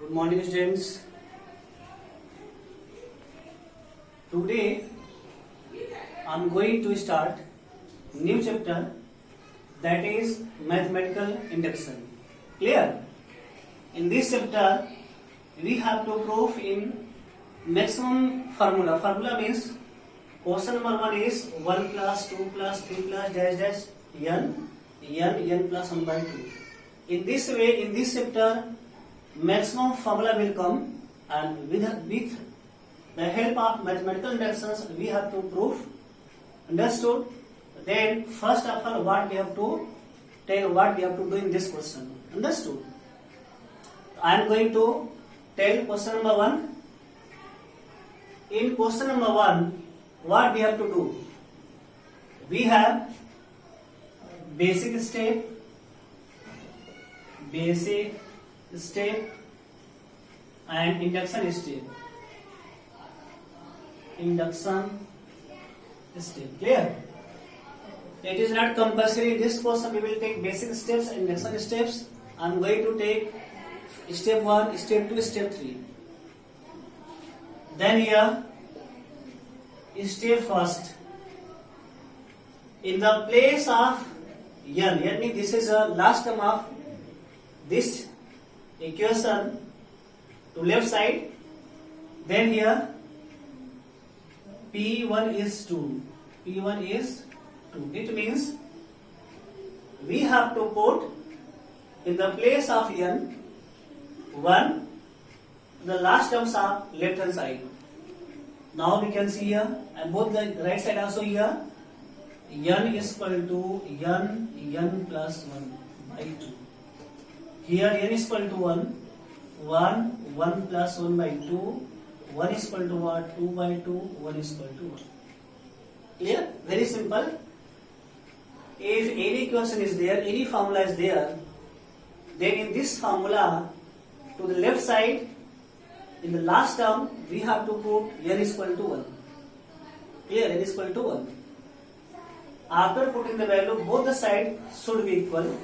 Good morning, students. Today I am going to start new chapter, that is mathematical induction. Clear? In this chapter we have to prove in maximum formula. Formula means question number 1 is 1 plus 2 plus 3 plus dash dash n plus 1 by 2. In this way, in this chapter, maximum formula will come, and with the help of mathematical inductions we have to prove. Understood? Then first of all, what we have to tell, what we have to do in this question. Understood? I am going to tell question number 1. In question number 1, what we have to do? We have basic step, and induction step. Clear? It is not compulsory. This question we will take basic steps and induction steps. I am going to take step 1, step 2, step 3. Then here, step first. In the place of n means this is the last term of this equation to left side. Then here P1 is 2. It means we have to put in the place of n 1 the last terms are left hand side. Now we can see here, and both the right side also here, n is equal to n plus 1 by 2. Here n is equal to 1 plus 1 by 2, 1 is equal to what? 2 by 2, 1 is equal to 1. Clear? Very simple. If any equation is there, any formula is there, then in this formula, to the left side, in the last term, we have to put n is equal to 1. Clear? N is equal to 1. After putting the value, both the sides should be equal.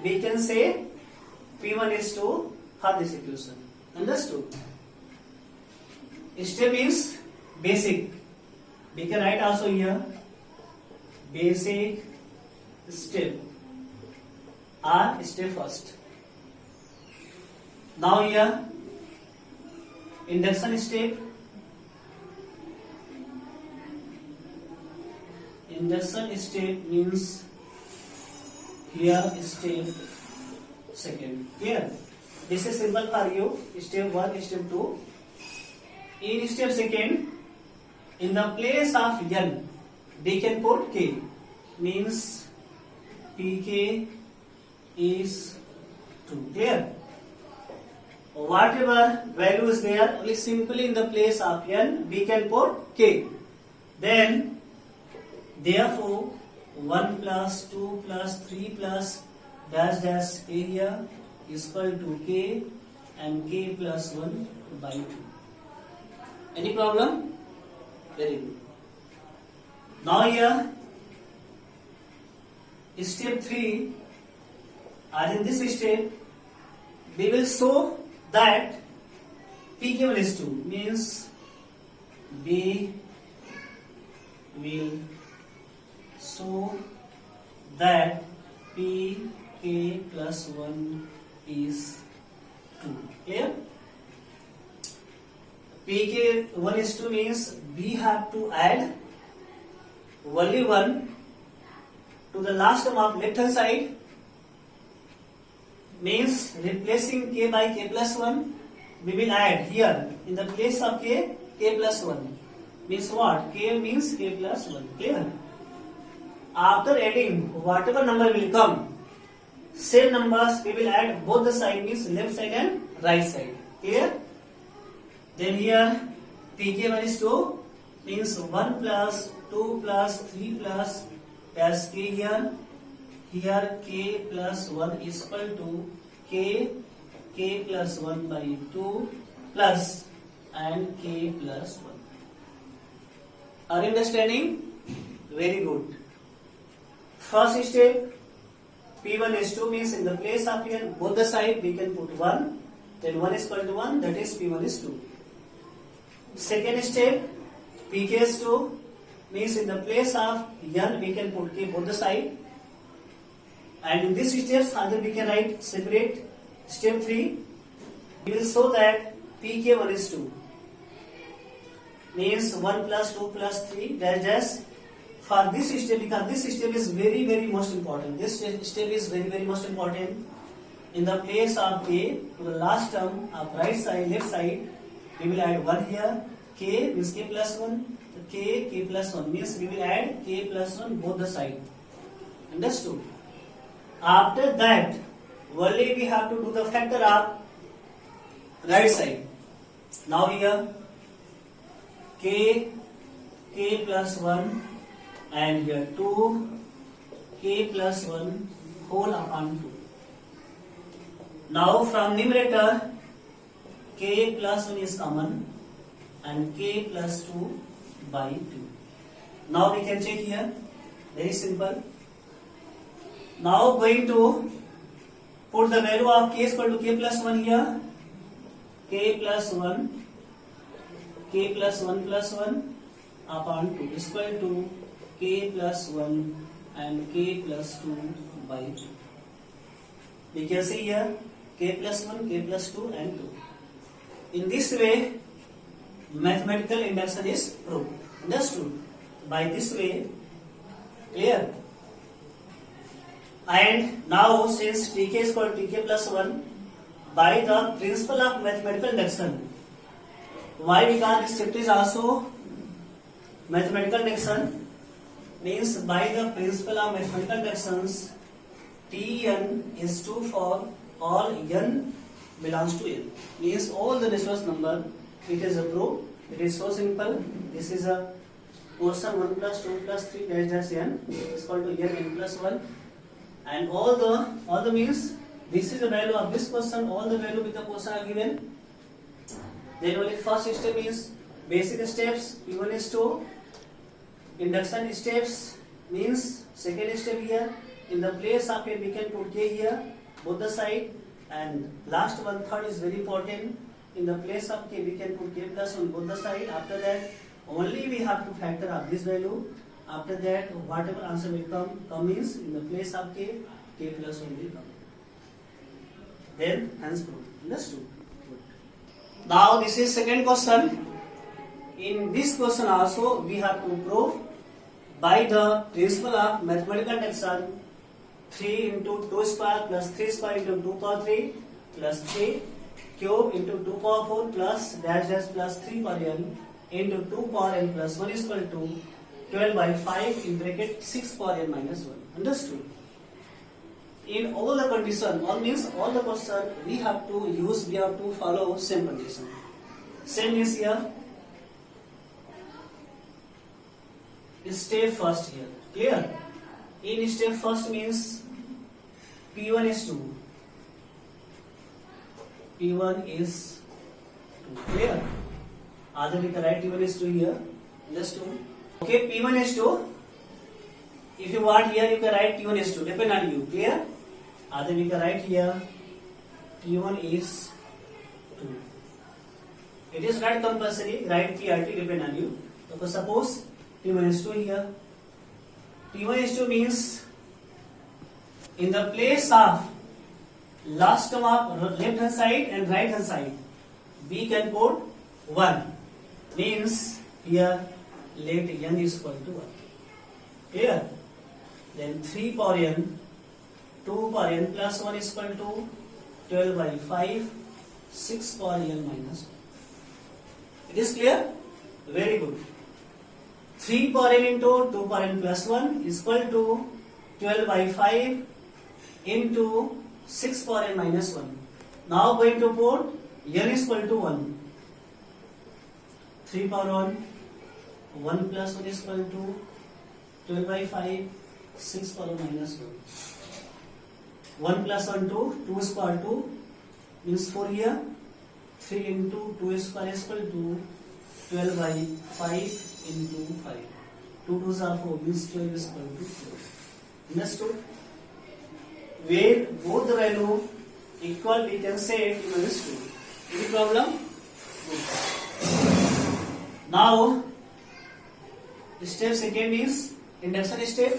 We can say P1 is 2 for this equation. Understood? Step is basic. We can write also here basic step or step first. Now here induction step. Induction step means here step second. Clear? This is simple for you. Step 1, step 2. In step second, in the place of n, we can put k. Means pk is 2. Clear? Whatever value is there, only simply in the place of n, we can put k. Then, therefore, 1 plus 2 plus 3 plus dash dash k here is equal to k, and k plus 1 by 2. Any problem? Very good. Now here, step 3, as in this step, we will show that pk1 is 2, means we will show that pk plus 1 is 2. Clear? pk1 is 2 means we have to add only 1 to the last term of left hand side, means replacing k by k plus 1, we will add here in the place of k plus 1. Means what? K means k plus 1. Clear? After adding whatever number will come, same numbers we will add both the side, means left side and right side. Clear? Then here pk1 is 2 means 1 plus 2 plus 3 plus dash k here. Here k plus 1 is equal to k plus 1 by 2 plus and k plus 1. Are you understanding? Very good. First step, P1 is 2 means in the place of n, both the side we can put 1. then 1 is equal to 1, that is P1 is 2. Second step, Pk is 2, means in the place of n we can put k both the side, and in this steps either we can write separate. Step 3, we will show that Pk1 is 2, means 1 plus 2 plus 3 dash dash. For this step, because this step is very most important, this step is very most important. In the place of k, to the last term of right side, left side, we will add 1 here. K means k plus 1, k plus 1 means we will add k plus 1 both the side. Understood? After that, only we have to do the factor of right side. Now here, k plus 1 and here 2, k plus 1 whole upon 2. Now from numerator, k plus 1 is common and k plus 2 by 2. Now we can check here, very simple. Now going to put the value of k is equal to k plus 1 here, k plus 1 plus 1 upon 2 is equal to k plus 1 and k plus 2 by 2. We can see here k plus 1, k plus 2 and 2. In this way, mathematical induction is proved. Understood? By this way, clear? And now since Tk is equal to Tk plus 1, by the principle of mathematical induction, why? Because this chapter is also mathematical induction, means by the principle of mathematical inductions, Tn is 2 for all n belongs to n, means all the natural number. It is a proof. It is so simple. This is a portion 1 plus 2 plus 3 dash dash n is equal to n plus 1, and all the means this is the value of this portion. All the value with the portion are given. Then only first step is basic steps. P1 is 2. Induction steps means second step here. In the place of a we can put k here both the side, and last one third is very important. In the place of k we can put k plus 1 both the side. After that only we have to factor up this value. After that whatever answer will come means in the place of k plus 1 will come. Then hence proved. Understood? Now this is second question. In this question also we have to prove by the principle of mathematical induction, 3 into 2 square plus 3 square into 2 power 3 plus 3 cube into 2 power 4 plus dash dash plus 3 power n into 2 power n plus 1 is equal to 12 by 5 in bracket 6 power n minus 1. Understood? In all the condition, all means all the question we have to follow same condition. Same is here. Step first here. Clear? In step first means P1 is 2. P1 is 2. Clear? Either we can write P1 is 2 here. Just 2. Okay, P1 is 2. If you want here, you can write T1 is 2. Depend on you. Clear? Either we can write here T1 is 2. It is not compulsory. Write PRT. Depend on you. So suppose T1 is 2 here. T1 is 2 means in the place of last term of left hand side and right hand side, we can put 1. Means here let n is equal to 1. Clear? Then 3 power n, 2 power n plus 1 is equal to 12 by 5, 6 power n minus 1. It is clear? Very good. 3 power n into 2 power n plus 1 is equal to 12 by 5 into 6 power n minus 1. Now going to put n is equal to 1. 3 power 1, 1 plus 1 is equal to 12 by 5, 6 power minus 1. 1 plus 1, 2, 2 square 2 means 4 here. 3 into 2 square is equal to 12 by 5 into 5. 2 2s are 4 means 12 is equal to 4. Understood? Where both the value equal, we can say T1 is 2. Any problem? Now, step second is induction step.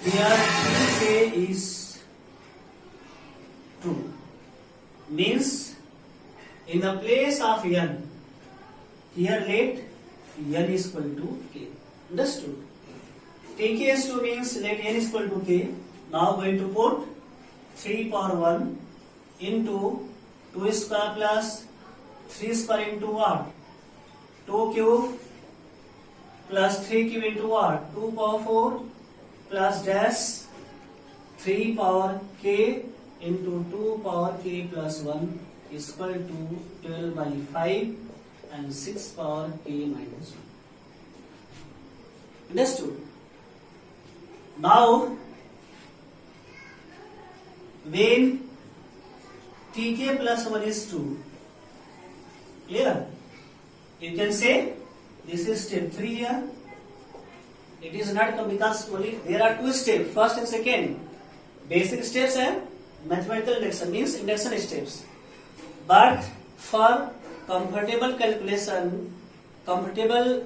Here Tk is 2. Means in the place of n, here let n is equal to k. Understood? Tk is 2 means let n is equal to k. Now going to put 3 power 1 into 2 square plus 3 square into what? 2 cube plus 3 cube into what? 2 power 4 plus dash 3 power k into 2 power k plus 1 is equal to 12 by 5 and 6 power k minus 1. Understood? Now, when Tk plus 1 is 2, clear? You can say this is step 3 here. It is not because only there are 2 steps, first and second. Basic steps and mathematical induction means induction steps. But for comfortable calculation, comfortable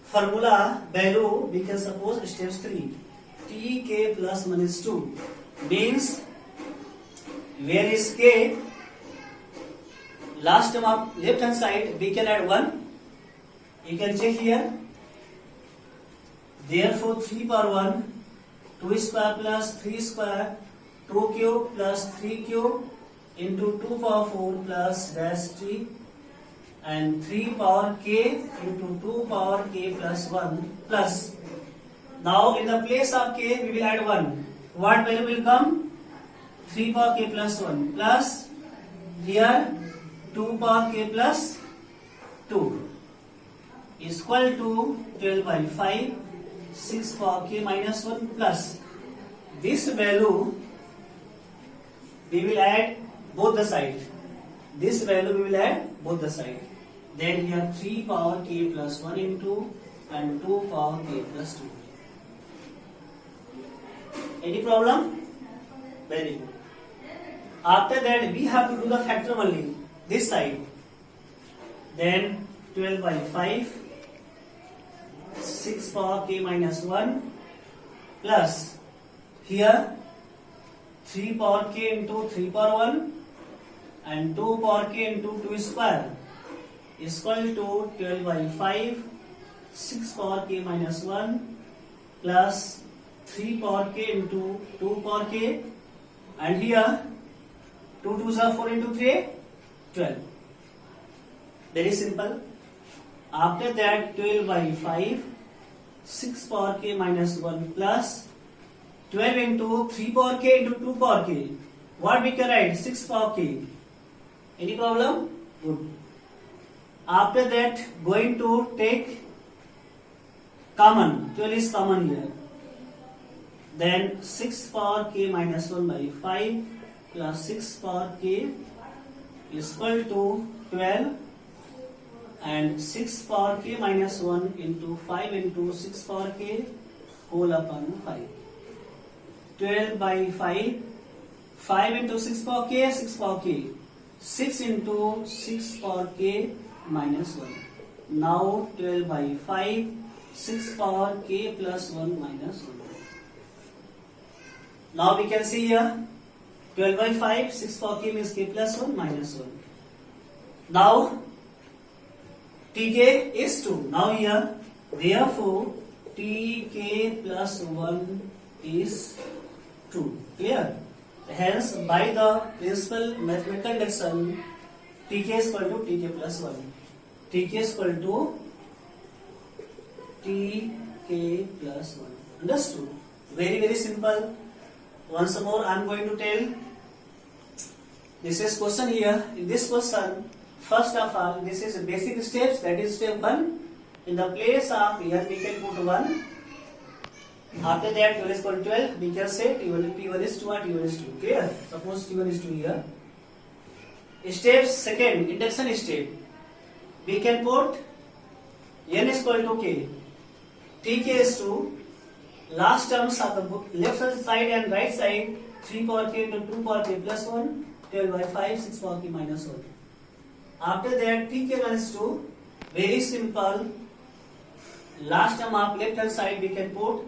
formula value, we can suppose steps 3. Tk plus 1 is 2. Means where is k? Last term of left hand side, we can add 1. You can check here. Therefore, 3 power 1, 2 square plus 3 square, 2 cube plus 3 cube into 2 power 4 plus dash 3 and 3 power k into 2 power k plus 1 plus. Now in the place of k, we will add 1. What value will come? 3 power k plus 1 plus here 2 power k plus 2 is equal to 12 by 5, 6 power k minus 1 plus. This value we will add both the sides. This value we will add both the sides. Then here 3 power k plus 1 into and 2 power k plus 2. Any problem? Very good. After that, we have to do the factor only, this side. Then 12 by 5, 6 power k minus 1 plus here 3 power k into 3 power 1 and 2 power k into 2 square is equal to 12 by 5, 6 power k minus 1 plus 3 power k into 2 power k and here 2 2s are 4 into 3, 12. Very simple. After that 12 by 5, 6 power k minus 1 plus 12 into 3 power k into 2 power k. What we can write? 6 power k. Any problem? Good. After that, going to take common. 12 is common here. Then 6 power k minus 1 by 5 plus 6 power k is equal to 12 and 6 power k minus 1 into 5 into 6 power k whole upon 5. 12 by 5, 5 into 6 power k, 6 power k. 6 into 6 power k minus 1. Now 12 by 5, 6 power k plus 1 minus 1. Now we can see here 12 by 5, 6 power k means k plus 1 minus 1. Now Tk is 2. Now here, therefore Tk plus 1 is 2. Clear? Hence, by the principal mathematical induction, Tk is equal to Tk plus 1. Tk is equal to Tk plus 1. Understood? Very, very simple. Once more, I am going to tell. This is question here. In this question, first of all, this is basic steps. That is step 1. In the place of here, we can put 1. After that, 12 is equal to 12. We can say T1 is 2 and T1 is 2. Clear? Suppose T1 is 2 here. Step second, induction step. We can put n is equal to k. Tk is 2. Last terms of the left side and right side, 3 power k into 2 power k plus 1 12 by 5, 6 power k minus 1. After that, tk minus 2, very simple. Last term of left hand side we can put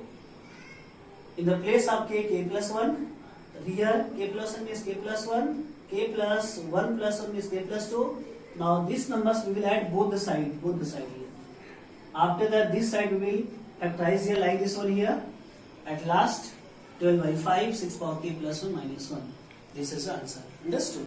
in the place of k plus 1. Here k plus 1 means k plus 1, k plus 1 plus 1 means k plus 2. Now these numbers we will add both the side here. After that, this side we will factorize here like this one here. At last, 12 by 5, 6 power k plus 1 minus 1. This is the answer. Understood?